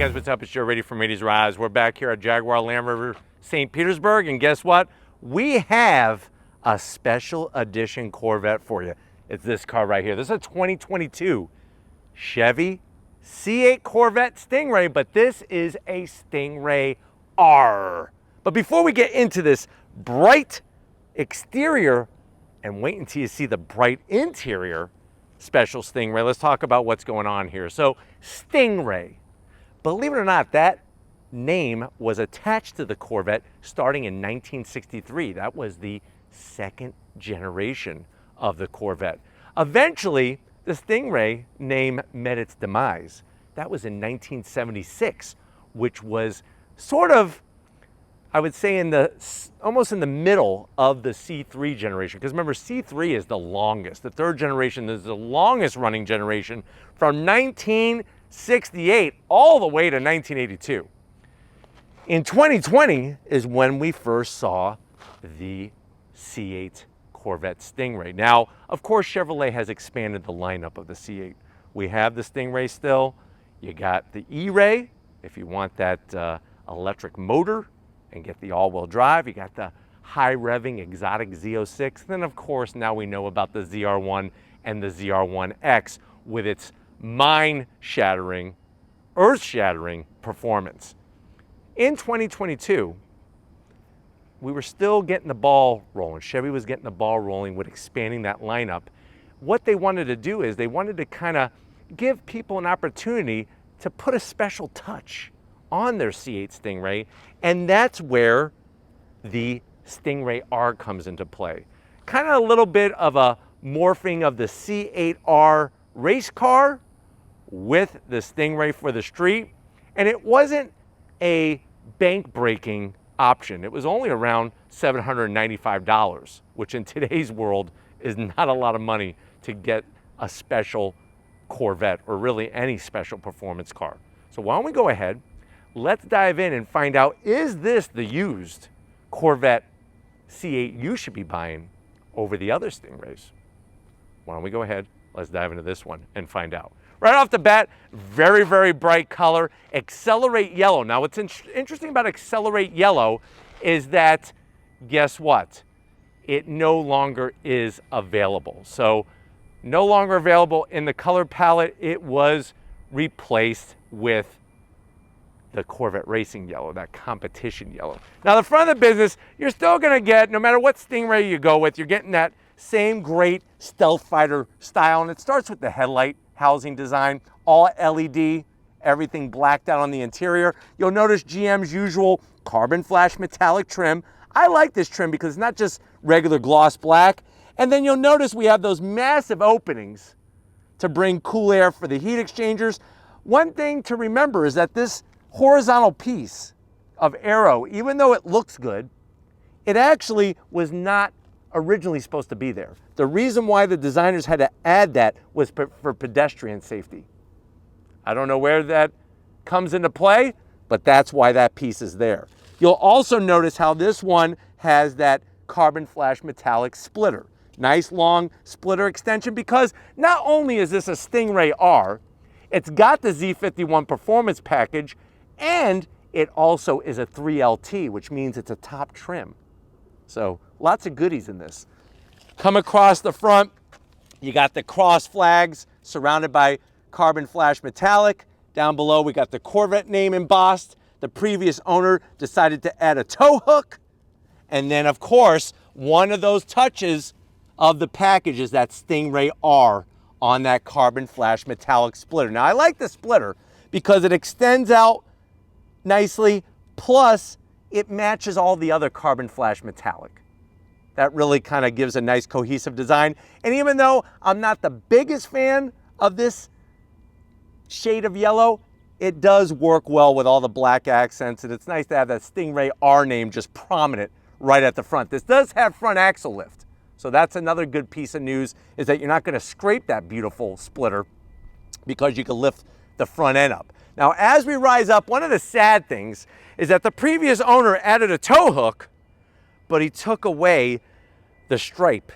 guys, what's up? It's Joe Ready from Ratey's Rise. We're back here at Jaguar Land Rover St. Petersburg, and guess what? We have a special edition Corvette for you. It's this car right here. This is a 2022 Chevy C8 Corvette Stingray, but this is a Stingray R. But before we get into this bright exterior, and wait until you see the bright interior special Stingray, let's talk about what's going on here. So Stingray, believe it or not, that name was attached to the Corvette starting in 1963. That was the second generation of the Corvette. Eventually, the Stingray name met its demise. That was in 1976, which was sort of, I would say, almost in the middle of the C3 generation. Because remember, C3 is the longest. The third generation is the longest running generation from 1968 all the way to 1982. In 2020 is when we first saw the C8 Corvette Stingray. Now, of course, Chevrolet has expanded the lineup of the C8. We have the Stingray still. You got the E-Ray, if you want that electric motor and get the all-wheel drive. You got the high-revving exotic Z06. Then, of course, now we know about the ZR1 and the ZR1X with its mind-shattering, earth-shattering performance. In 2022, we were still getting the ball rolling. Chevy was getting the ball rolling with expanding that lineup. What they wanted to do is they wanted to kind of give people an opportunity to put a special touch on their C8 Stingray, and that's where the Stingray R comes into play. Kind of a little bit of a morphing of the C8R race car with the Stingray for the street, and it wasn't a bank-breaking option. It was only around $795, which in today's world is not a lot of money to get a special Corvette or really any special performance car. So why don't we go ahead, let's dive in and find out, is this the used Corvette C8 you should be buying over the other Stingrays? Why don't we go ahead, let's dive into this one and find out. Right off the bat, very, very bright color, Accelerate Yellow. Now, what's interesting about Accelerate Yellow is that, guess what? It no longer is available. So, no longer available in the color palette. It was replaced with the Corvette Racing Yellow, that competition yellow. Now, the front of the business, you're still gonna get, no matter what Stingray you go with, you're getting that same great stealth fighter style, and it starts with the headlight housing design, all LED, everything blacked out on the interior. You'll notice GM's usual carbon flash metallic trim. I like this trim because it's not just regular gloss black. And then you'll notice we have those massive openings to bring cool air for the heat exchangers. One thing to remember is that this horizontal piece of aero, even though it looks good, it actually was not originally supposed to be there. The reason why the designers had to add that was for pedestrian safety. I don't know where that comes into play, but that's why that piece is there. You'll also notice how this one has that carbon flash metallic splitter. Nice long splitter extension, because not only is this a Stingray R, it's got the Z51 performance package, and it also is a 3LT, which means it's a top trim. So lots of goodies in this. Come across the front, you got the cross flags surrounded by carbon flash metallic. Down below, we got the Corvette name embossed. The previous owner decided to add a tow hook. And then, of course, one of those touches of the package is that Stingray R on that carbon flash metallic splitter. Now, I like the splitter because it extends out nicely, plus it matches all the other carbon flash metallic. That really kind of gives a nice cohesive design. And even though I'm not the biggest fan of this shade of yellow, it does work well with all the black accents, and it's nice to have that Stingray R name just prominent right at the front. This does have front axle lift, so that's another good piece of news, is that you're not going to scrape that beautiful splitter because you can lift the front end up. Now, as we rise up, one of the sad things is that the previous owner added a tow hook, but he took away the stripe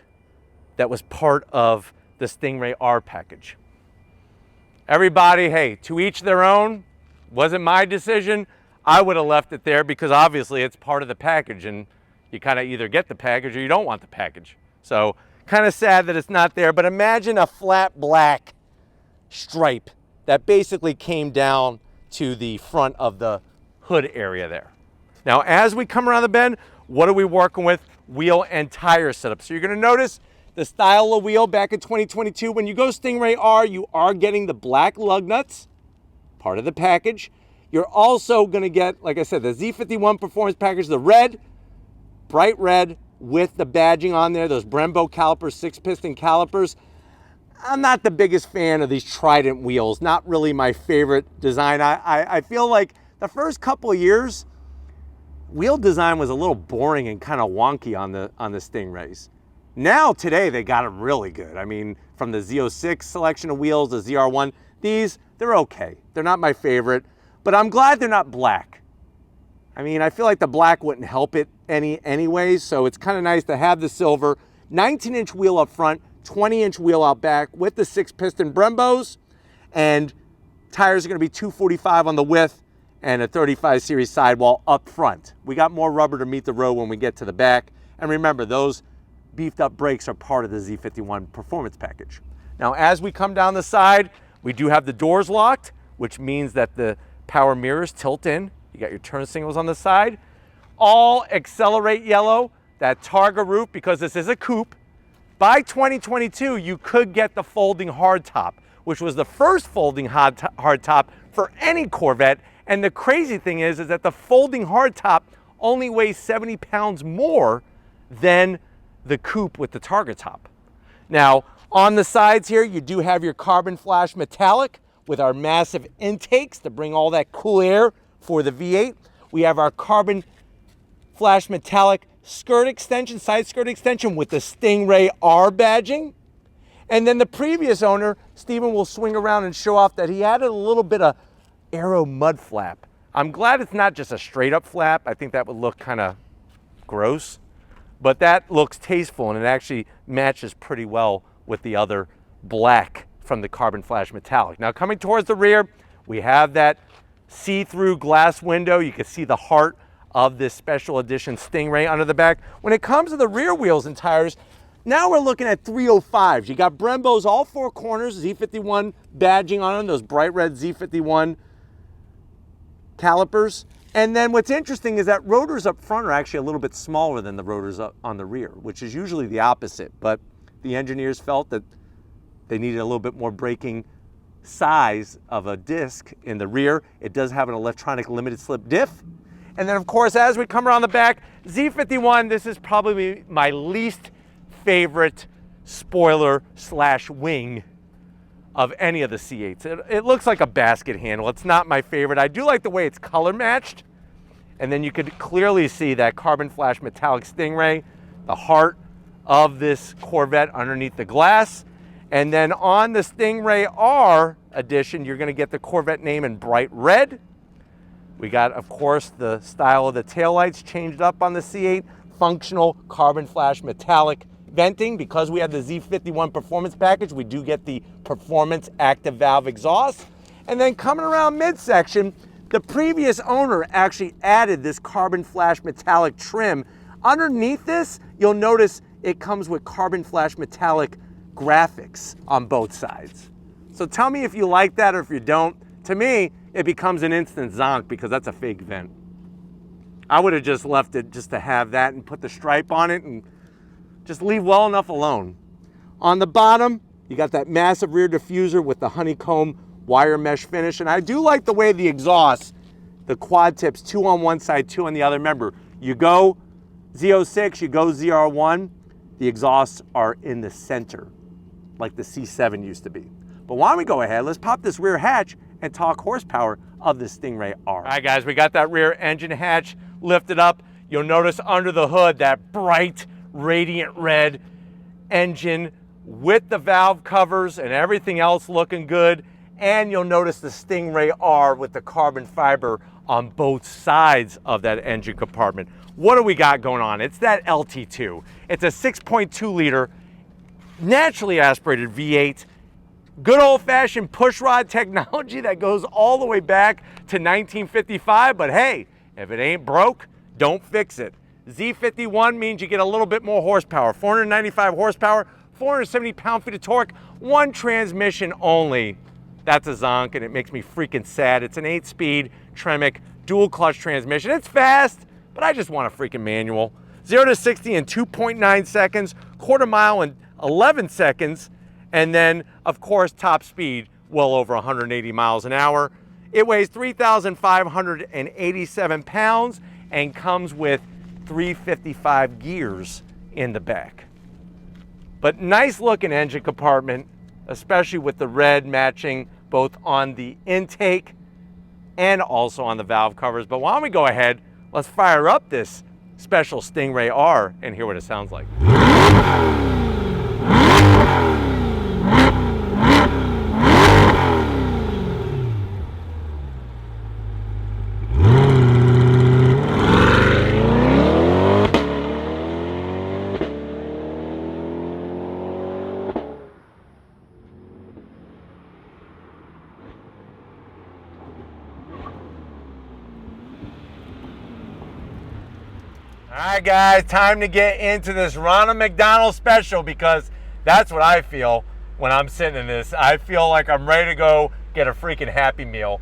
that was part of the Stingray R package. Everybody, hey, to each their own. Wasn't my decision. I would have left it there because obviously it's part of the package and you kind of either get the package or you don't want the package. So kind of sad that it's not there, but imagine a flat black stripe that basically came down to the front of the hood area there. Now, as we come around the bend, what are we working with? Wheel and tire setup. So you're gonna notice the style of wheel back in 2022. When you go Stingray R, you are getting the black lug nuts, part of the package. You're also gonna get, like I said, the Z51 performance package, the red, bright red with the badging on there, those Brembo calipers, 6-piston calipers. I'm not the biggest fan of these Trident wheels, not really my favorite design. I feel like the first couple of years, wheel design was a little boring and kind of wonky on the Stingrays. Now, today, they got them really good. I mean, from the Z06 selection of wheels, the ZR1, they're okay. They're not my favorite, but I'm glad they're not black. I mean, I feel like the black wouldn't help it anyways, so it's kind of nice to have the silver. 19-inch wheel up front, 20-inch wheel out back with the 6-piston Brembos, and tires are gonna be 245 on the width and a 35 series sidewall up front. We got more rubber to meet the road when we get to the back. And remember, those beefed up brakes are part of the Z51 performance package. Now, as we come down the side, we do have the doors locked, which means that the power mirrors tilt in. You got your turn signals on the side. All Accelerate yellow, that Targa roof, because this is a coupe. By 2022, you could get the folding hardtop, which was the first folding hardtop for any Corvette. And the crazy thing is that the folding hardtop only weighs 70 pounds more than the coupe with the Targa top. Now, on the sides here, you do have your carbon flash metallic with our massive intakes to bring all that cool air for the V8. We have our carbon flash metallic skirt extension, side skirt extension with the Stingray R badging. And then the previous owner, Steven, will swing around and show off that he added a little bit of aero mud flap. I'm glad it's not just a straight up flap. I think that would look kind of gross, but that looks tasteful and it actually matches pretty well with the other black from the carbon flash metallic. Now, coming towards the rear, we have that see-through glass window. You can see the heart of this special edition Stingray under the back. When it comes to the rear wheels and tires, now we're looking at 305s. You got Brembos all four corners, Z51 badging on them, those bright red Z51 calipers. And then what's interesting is that rotors up front are actually a little bit smaller than the rotors up on the rear, which is usually the opposite. But the engineers felt that they needed a little bit more braking size of a disc in the rear. It does have an electronic limited slip diff. And then of course, as we come around the back, Z51, this is probably my least favorite spoiler slash wing of any of the C8s. It looks like a basket handle. It's not my favorite. I do like the way it's color matched. And then you could clearly see that carbon flash metallic Stingray, the heart of this Corvette underneath the glass. And then on the Stingray R edition, you're gonna get the Corvette name in bright red. We got, of course, the style of the taillights changed up on the C8, functional carbon flash metallic venting. Because we have the Z51 performance package, we do get the performance active valve exhaust. And then coming around midsection, the previous owner actually added this carbon flash metallic trim. Underneath this, you'll notice it comes with carbon flash metallic graphics on both sides. So tell me if you like that or if you don't. To me, it becomes an instant zonk because that's a fake vent. I would have just left it just to have that and put the stripe on it and just leave well enough alone. On the bottom, you got that massive rear diffuser with the honeycomb wire mesh finish. And I do like the way the exhaust, the quad tips, 2 on one side, 2 on the other. Remember, you go Z06, you go ZR1, the exhausts are in the center, like the C7 used to be. But why don't we go ahead, let's pop this rear hatch and talk horsepower of the Stingray R. All right, guys, we got that rear engine hatch lifted up. You'll notice under the hood that bright, radiant red engine with the valve covers and everything else looking good. And you'll notice the Stingray R with the carbon fiber on both sides of that engine compartment. What do we got going on? It's that LT2. It's a 6.2 liter naturally aspirated V8 Good old-fashioned pushrod technology that goes all the way back to 1955, but hey, if it ain't broke, don't fix it. Z51 means you get a little bit more horsepower, 495 horsepower, 470 pound-feet of torque, one transmission only. That's a zonk, and it makes me freaking sad. It's an 8-speed Tremec dual clutch transmission. It's fast, but I just want a freaking manual. 0 to 60 in 2.9 seconds, quarter mile in 11 seconds, and then, of course, top speed, well over 180 miles an hour. It weighs 3,587 pounds and comes with 355 gears in the back. But nice looking engine compartment, especially with the red matching both on the intake and also on the valve covers. But why don't we go ahead, let's fire up this special Stingray R and hear what it sounds like. All right, guys, time to get into this Ronald McDonald special, because that's what I feel when I'm sitting in this. I feel like I'm ready to go get a freaking Happy Meal.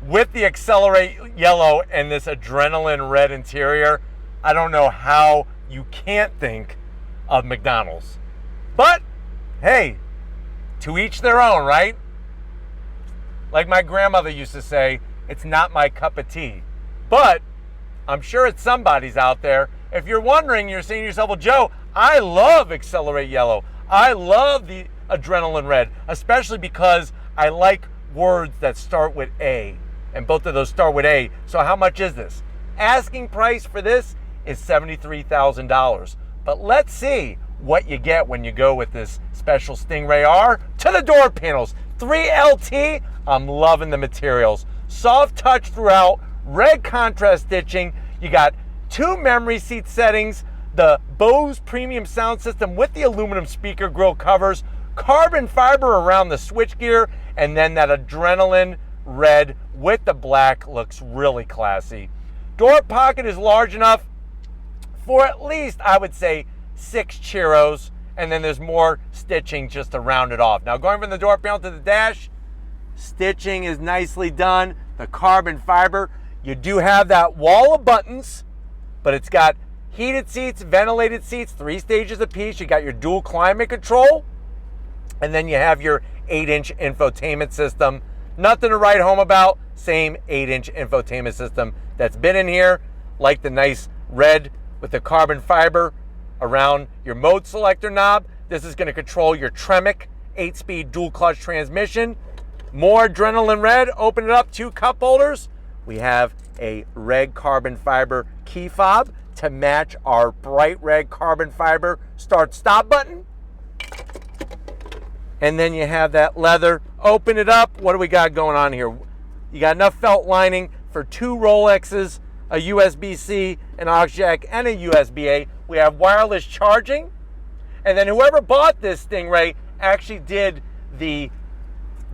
With the Accelerate yellow and this adrenaline red interior, I don't know how you can't think of McDonald's. But, hey, to each their own, right? Like my grandmother used to say, it's not my cup of tea. But I'm sure it's somebody's out there. If you're wondering, you're saying to yourself, well, Joe, I love Accelerate Yellow. I love the Adrenaline Red, especially because I like words that start with A, and both of those start with A. So how much is this? Asking price for this is $73,000. But let's see what you get when you go with this special Stingray R. To the door panels, 3LT, I'm loving the materials. Soft touch throughout, red contrast stitching. You got 2 memory seat settings, the Bose premium sound system with the aluminum speaker grille covers, carbon fiber around the switchgear, and then that adrenaline red with the black looks really classy. Door pocket is large enough for at least, I would say, 6 churros, and then there's more stitching just to round it off. Now, going from the door panel to the dash, stitching is nicely done. The carbon fiber, you do have that wall of buttons, but it's got heated seats, ventilated seats, 3 stages apiece. You got your dual climate control, and then you have your 8-inch infotainment system. Nothing to write home about. Same 8-inch infotainment system that's been in here, like the nice red with the carbon fiber around your mode selector knob. This is going to control your Tremec 8-speed dual clutch transmission. More adrenaline red. Open it up, 2 cup holders. We have a red carbon fiber key fob to match our bright red carbon fiber start-stop button. And then you have that leather. Open it up. What do we got going on here? You got enough felt lining for 2 Rolexes, a USB-C, an aux jack, and a USB-A. We have wireless charging. And then whoever bought this Stingray actually did the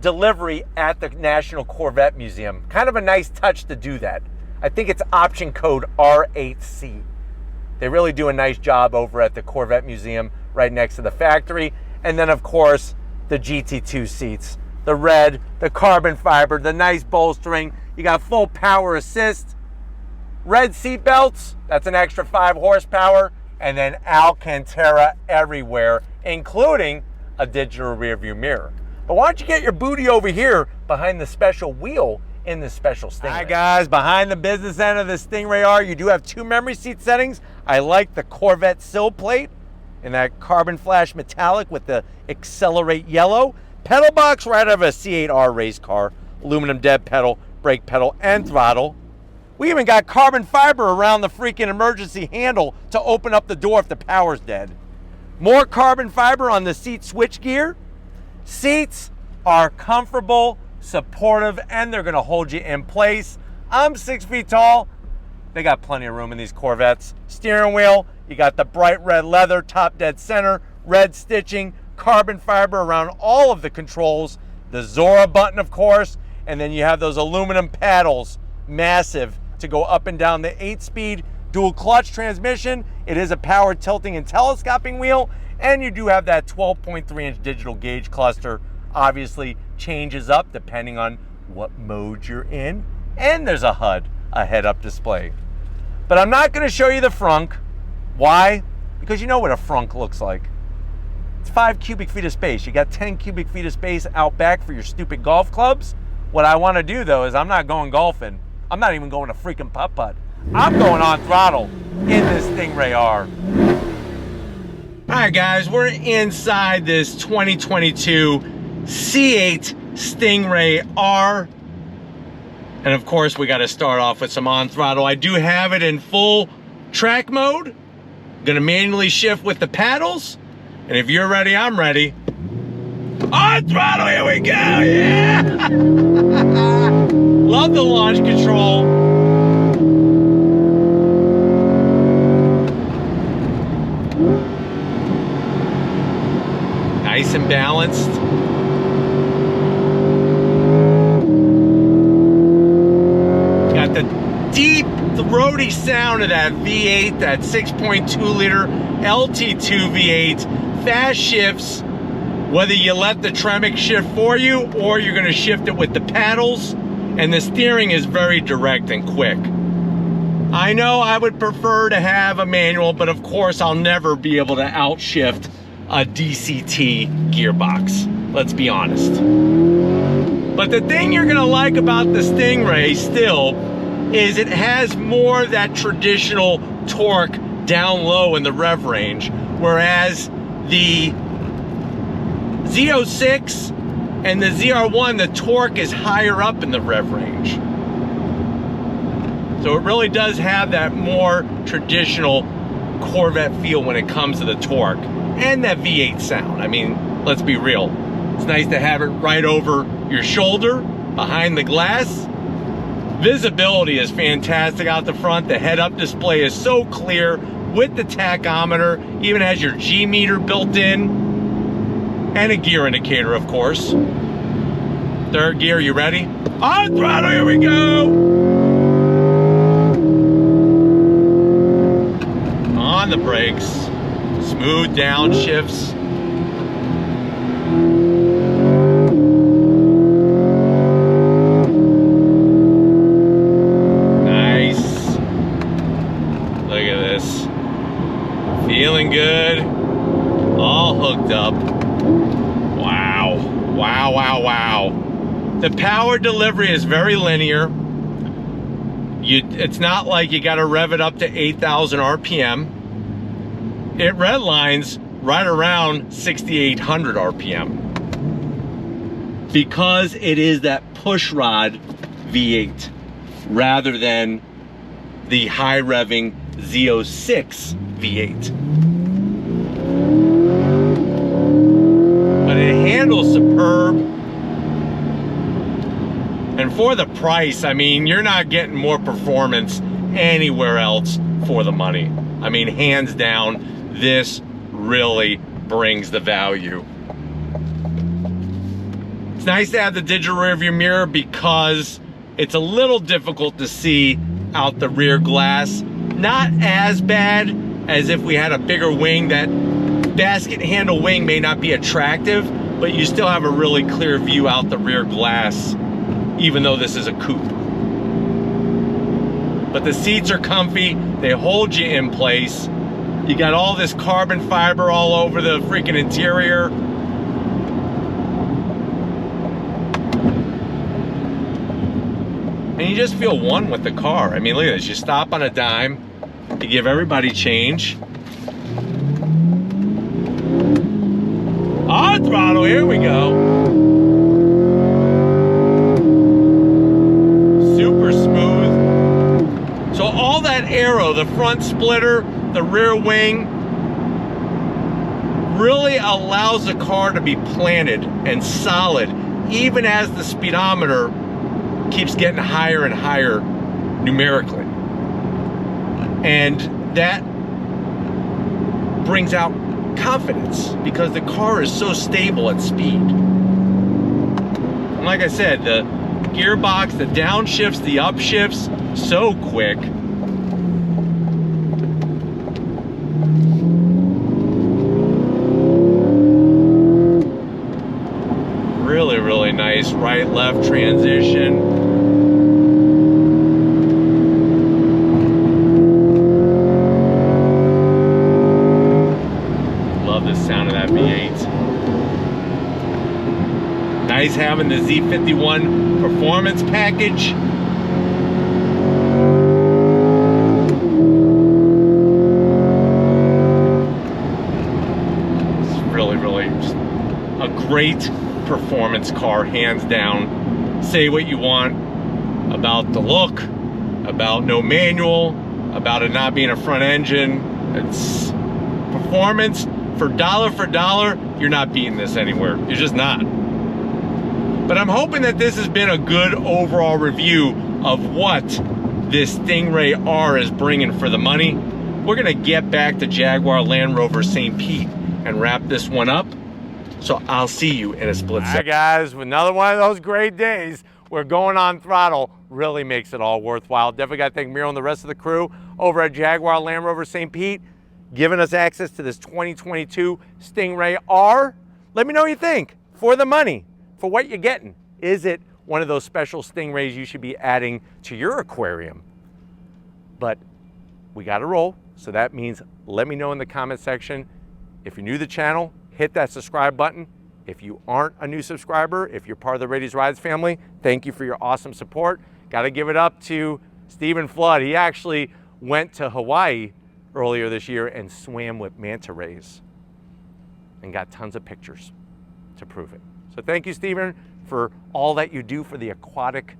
delivery at the National Corvette Museum. Kind of a nice touch to do that. I think it's option code R8C. They really do a nice job over at the Corvette Museum right next to the factory. And then, of course, the GT2 seats. The red, the carbon fiber, the nice bolstering. You got full power assist. Red seat belts, that's an extra 5 horsepower. And then Alcantara everywhere, including a digital rear view mirror. But why don't you get your booty over here behind the special wheel in the special Stingray. Hi guys, behind the business end of the Stingray R, you do have 2 memory seat settings. I like the Corvette sill plate in that carbon flash metallic with the Accelerate yellow. Pedal box right out of a C8 R race car. Aluminum dead pedal, brake pedal, and throttle. We even got carbon fiber around the freaking emergency handle to open up the door if the power's dead. More carbon fiber on the seat switch gear. Seats are comfortable, supportive, and they're gonna hold you in place. I'm 6 feet tall. They got plenty of room in these Corvettes. Steering wheel, you got the bright red leather, top dead center, red stitching, carbon fiber around all of the controls, the Zora button, of course, and then you have those aluminum paddles, massive, to go up and down. The 8-speed dual clutch transmission. It is a power tilting and telescoping wheel, and you do have that 12.3-inch digital gauge cluster. Obviously changes up depending on what mode you're in, and there's a HUD, a head-up display. But I'm not going to show you the frunk. Why? Because you know what a frunk looks like. It's 5 cubic feet of space. You got 10 cubic feet of space out back for your stupid golf clubs. What I want to do though is I'm not going golfing. I'm not even going to freaking putt-putt. I'm going on throttle in this Stingray R. All right, guys, we're inside this 2022 C8 Stingray R. And of course, we got to start off with some on throttle. I do have it in full track mode. Gonna manually shift with the paddles. And if you're ready, I'm ready. On throttle, here we go, yeah! Love the launch control. Nice and balanced. Got the deep, throaty sound of that V8, that 6.2 liter LT2 V8. Fast shifts, whether you let the Tremec shift for you or you're going to shift it with the paddles, and the steering is very direct and quick. I know I would prefer to have a manual, but of course I'll never be able to outshift a DCT gearbox. Let's be honest. But the thing you're going to like about the Stingray still is it has more of that traditional torque down low in the rev range, whereas the Z06 and the ZR1, the torque is higher up in the rev range. So it really does have that more traditional Corvette feel when it comes to the torque and that V8 sound. I mean, let's be real. It's nice to have it right over your shoulder, behind the glass. Visibility is fantastic out the front. The head-up display is so clear with the tachometer, even has your G meter built in. And a gear indicator, of course. Third gear, you ready? On throttle, here we go! On the brakes. Smooth downshifts. Nice. Look at this. Feeling good. All hooked up. Wow, wow, wow, wow. The power delivery is very linear. It's not like you gotta rev it up to 8,000 RPM. It redlines right around 6,800 RPM. Because it is that push rod V8 rather than the high revving Z06 V8. It handles superb, and for the price, I mean, you're not getting more performance anywhere else for the money. I mean, hands down, this really brings the value. It's nice to have the digital rearview mirror because it's a little difficult to see out the rear glass. Not as bad as if we had a bigger wing. That basket handle wing may not be attractive, but you still have a really clear view out the rear glass, even though this is a coupe. But the seats are comfy, they hold you in place. You got all this carbon fiber all over the freaking interior. And you just feel one with the car. I mean, look at this, you stop on a dime, you give everybody change. On throttle, here we go. Super smooth. So all that aero, the front splitter, the rear wing, really allows the car to be planted and solid, even as the speedometer keeps getting higher and higher numerically. And that brings out confidence because the car is so stable at speed. And like I said, the gearbox, the downshifts, the upshifts, so quick. Really, really nice right, left transition. Love the sound of that V8. Nice having the Z51 performance package. It's really, really just a great performance car, hands down. Say what you want about the look, about no manual, about it not being a front engine. It's performance for dollar, you're not beating this anywhere. You're just not. But I'm hoping that this has been a good overall review of what this Stingray R is bringing for the money. We're gonna get back to Jaguar Land Rover St. Pete and wrap this one up. So I'll see you in a split second. All right, guys, with another one of those great days, we're going on throttle. Really makes it all worthwhile. Definitely got to thank Miro and the rest of the crew over at Jaguar Land Rover St. Pete, giving us access to this 2022 Stingray R. Let me know what you think. For the money, for what you're getting, is it one of those special Stingrays you should be adding to your aquarium? But we got to roll, so that means let me know in the comment section. If you're new to the channel, hit that subscribe button. If you aren't a new subscriber, if you're part of the Rady's Rides family, thank you for your awesome support. Got to give it up to Stephen Flood. He actually went to Hawaii earlier this year and swam with manta rays and got tons of pictures to prove it. So thank you, Stephen, for all that you do for the aquatic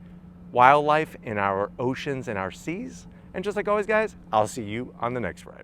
wildlife in our oceans and our seas. And just like always, guys, I'll see you on the next ride.